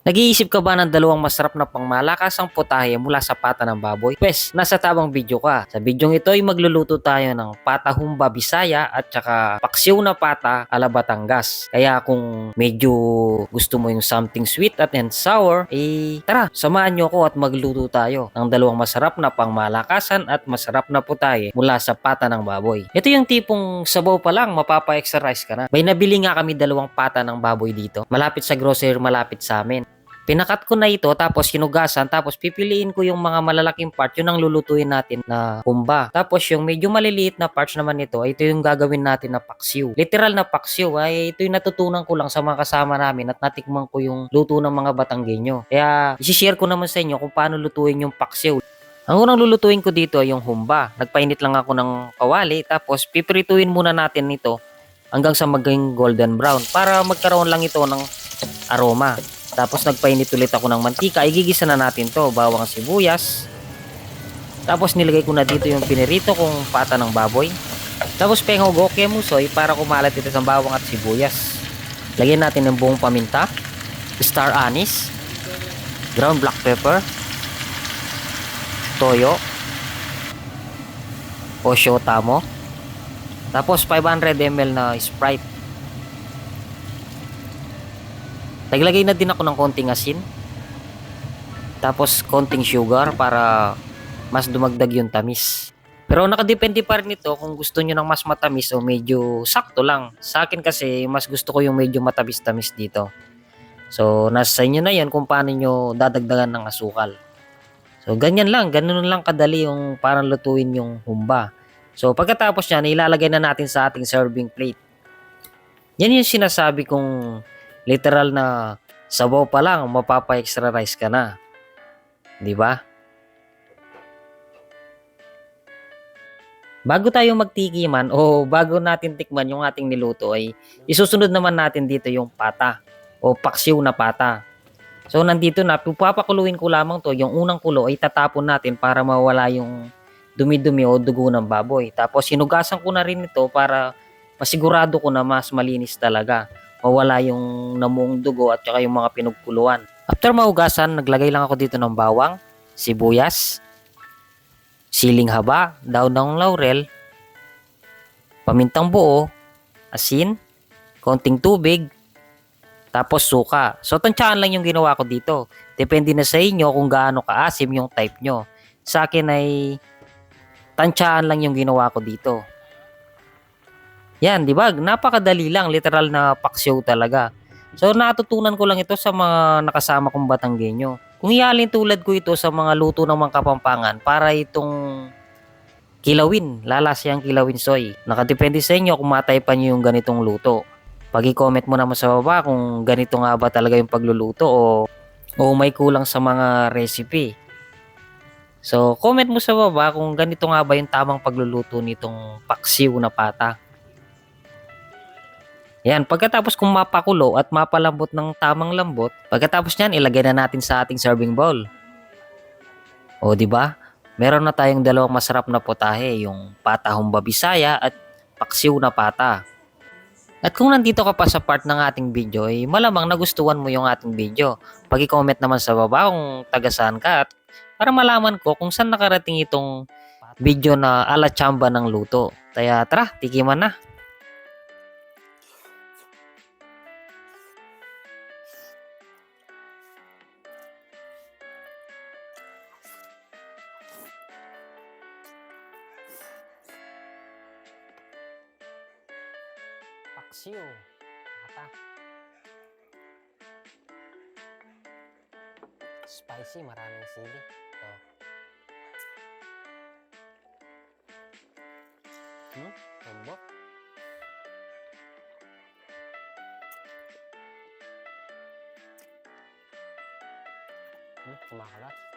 Nag-iisip ka ba ng dalawang masarap na pangmalakasang putahe mula sa pata ng baboy? Pwes, nasa tabang video ka. Sa bidyong ito ay magluluto tayo ng pata humba Bisaya at saka paksiw na pata ala Batangas. Kaya kung medyo gusto mo yung something sweet at and sour, tara, samahan nyo ako at magluto tayo ng dalawang masarap na pangmalakasan at masarap na putahe mula sa pata ng baboy. Ito yung tipong sabaw pa lang, mapapa-exercise ka na. May nabili nga kami dalawang pata ng baboy dito. Malapit sa grocery, malapit sa amin. Pinakat ko na ito tapos hinugasan tapos pipiliin ko yung mga malalaking part yun ang lulutuin natin na humba. Tapos yung medyo maliliit na parts naman nito ay ito yung gagawin natin na paksiw. Literal na paksiw ay ito yung natutunan ko lang sa mga kasama namin at natikman ko yung luto ng mga Batanggenyo. Kaya isi-share ko naman sa inyo kung paano lutuin yung paksiw. Ang unang lulutuin ko dito ay yung humba. Nagpainit lang ako ng kawali tapos pipirituin muna natin ito hanggang sa maging golden brown para magkaroon lang ito ng aroma. Tapos nagpainit ulit ako ng mantika. Igigisa na natin to, bawang sibuyas. Tapos nilagay ko na dito yung pinirito kong pata ng baboy. Tapos pengog okay musoy para kumalat ito sa bawang at sibuyas. Lagyan natin ng buong paminta, star anise, ground black pepper, toyo, o tamo. Tapos 500 ml na Sprite. Naglagay na din ako ng konting asin. Tapos konting sugar para mas dumagdag yung tamis. Pero nakadepende pa rin ito kung gusto nyo ng mas matamis o medyo sakto lang. Sa akin kasi mas gusto ko yung medyo matamis-tamis dito. So nasa inyo na yan kung paano nyo dadagdagan ng asukal. So ganyan lang, ganun lang kadali yung parang lutuin yung humba. So pagkatapos yan, ilalagay na natin sa ating serving plate. Yan yung sinasabi kong literal na sabaw pa lang, mapapa-extra rice ka na. 'Di ba? Bago tayo magtikiman o bago natin tikman yung ating niluto ay isusunod naman natin dito yung pata o paksiw na pata. So nandito na, papakuluin ko lamang to. Yung unang kulo ay tatapon natin para mawala yung dumi-dumi o dugo ng baboy. Tapos hinugasan ko na rin ito para masigurado ko na mas malinis talaga. Mawala yung namuong dugo at saka yung mga pinagkuluan. After mahugasan, naglagay lang ako dito ng bawang, sibuyas, siling haba, daon ng laurel, pamintang buo, asin, konting tubig, tapos suka. So tansyahan lang yung ginawa ko dito. Depende na sa inyo kung gaano kaasim yung type nyo. Sa akin ay tansyahan lang yung ginawa ko dito. Yan, di ba? Napakadali lang, literal na paksiw talaga. So natutunan ko lang ito sa mga nakasama kong Batanggenyo. Kung ialin tulad ko ito sa mga luto ng mga Kapampangan para itong kilawin, lalasiyang kilawin soy. Nakadepende sa inyo kung mataypan nyo yung ganitong luto. Pag-i-comment mo naman sa baba kung ganito nga ba talaga yung pagluluto o may kulang sa mga recipe. So comment mo sa baba kung ganito nga ba yung tamang pagluluto nitong paksiw na pata. Yan, pagkatapos kung mapakulo at mapalambot ng tamang lambot, pagkatapos niyan ilagay na natin sa ating serving bowl. O di ba? Meron na tayong dalawang masarap na potahe, yung pata humba Bisaya at paksiw na pata. At kung nandito ka pa sa part ng ating video, ay malamang nagustuhan mo yung ating video. Pag-i-comment naman sa baba kung taga saan ka at para malaman ko kung saan nakarating itong video na ala chamba ng luto. Kaya tara, tikiman na. Paksiw. Mata. Spicy, maraming sili. Ito. Lambot. Kumakalat.